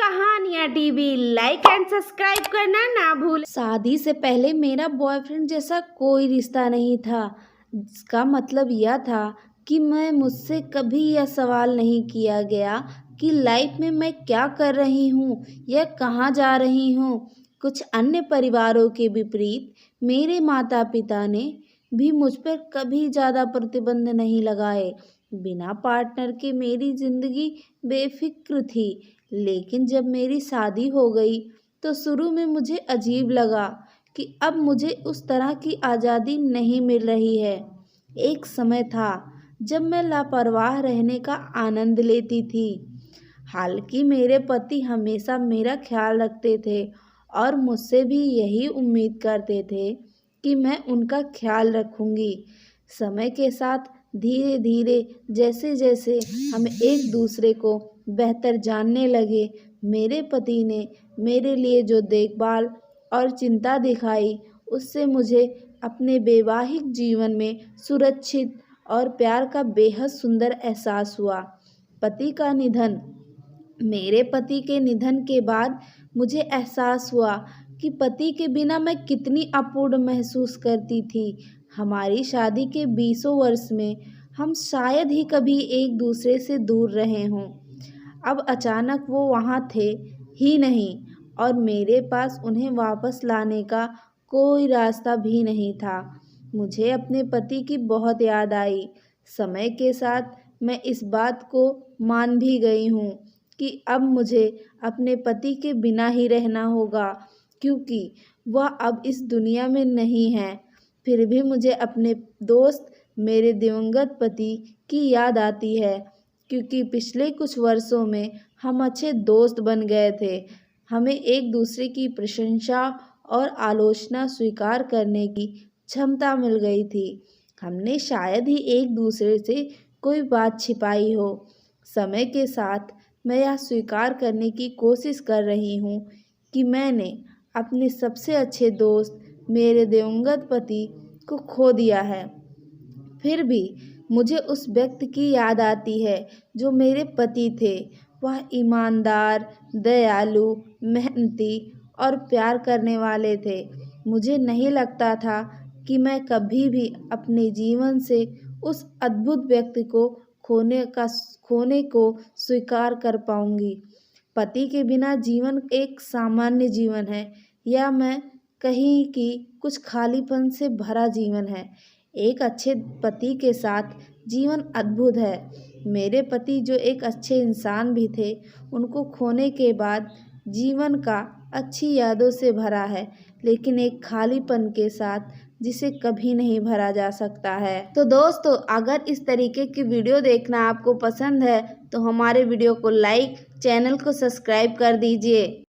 कहानियाँ TV like and subscribe करना ना भूलें। शादी से पहले मेरा बॉयफ्रेंड जैसा कोई रिश्ता नहीं था। इसका मतलब यह था कि मुझसे कभी यह सवाल नहीं किया गया कि लाइफ में मैं क्या कर रही हूँ या कहाँ जा रही हूँ। कुछ अन्य परिवारों के विपरीत मेरे माता पिता ने भी मुझ पर कभी ज़्यादा प्रतिबंध नहीं लगाए। बिना पार्टनर के मेरी ज़िंदगी बेफिक्र थी, लेकिन जब मेरी शादी हो गई तो शुरू में मुझे अजीब लगा कि अब मुझे उस तरह की आज़ादी नहीं मिल रही है। एक समय था जब मैं लापरवाह रहने का आनंद लेती थी। हालांकि मेरे पति हमेशा मेरा ख्याल रखते थे और मुझसे भी यही उम्मीद करते थे कि मैं उनका ख्याल रखूंगी। समय के साथ धीरे धीरे जैसे जैसे हम एक दूसरे को बेहतर जानने लगे, मेरे पति ने मेरे लिए जो देखभाल और चिंता दिखाई, उससे मुझे अपने वैवाहिक जीवन में सुरक्षित और प्यार का बेहद सुंदर एहसास हुआ। पति का निधन। मेरे पति के निधन के बाद मुझे एहसास हुआ कि पति के बिना मैं कितनी अपूर्ण महसूस करती थी। हमारी शादी के 20 वर्ष में हम शायद ही कभी एक दूसरे से दूर रहे हों। अब अचानक वो वहाँ थे ही नहीं और मेरे पास उन्हें वापस लाने का कोई रास्ता भी नहीं था। मुझे अपने पति की बहुत याद आई। समय के साथ मैं इस बात को मान भी गई हूँ कि अब मुझे अपने पति के बिना ही रहना होगा, क्योंकि वह अब इस दुनिया में नहीं है। फिर भी मुझे अपने दोस्त, मेरे दिवंगत पति की याद आती है, क्योंकि पिछले कुछ वर्षों में हम अच्छे दोस्त बन गए थे। हमें एक दूसरे की प्रशंसा और आलोचना स्वीकार करने की क्षमता मिल गई थी। हमने शायद ही एक दूसरे से कोई बात छिपाई हो। समय के साथ मैं यह स्वीकार करने की कोशिश कर रही हूँ कि मैंने अपने सबसे अच्छे दोस्त, मेरे दिवंगत पति को खो दिया है। फिर भी मुझे उस व्यक्ति की याद आती है जो मेरे पति थे। वह ईमानदार, दयालु, मेहनती और प्यार करने वाले थे। मुझे नहीं लगता था कि मैं कभी भी अपने जीवन से उस अद्भुत व्यक्ति को खोने को स्वीकार कर पाऊंगी। पति के बिना जीवन एक सामान्य जीवन है, या मैं कहीं कि कुछ खालीपन से भरा जीवन है। एक अच्छे पति के साथ जीवन अद्भुत है। मेरे पति जो एक अच्छे इंसान भी थे, उनको खोने के बाद जीवन का अच्छी यादों से भरा है, लेकिन एक खालीपन के साथ जिसे कभी नहीं भरा जा सकता है। तो दोस्तों, अगर इस तरीके की वीडियो देखना आपको पसंद है तो हमारे वीडियो को लाइक, चैनल को सब्सक्राइब कर दीजिए।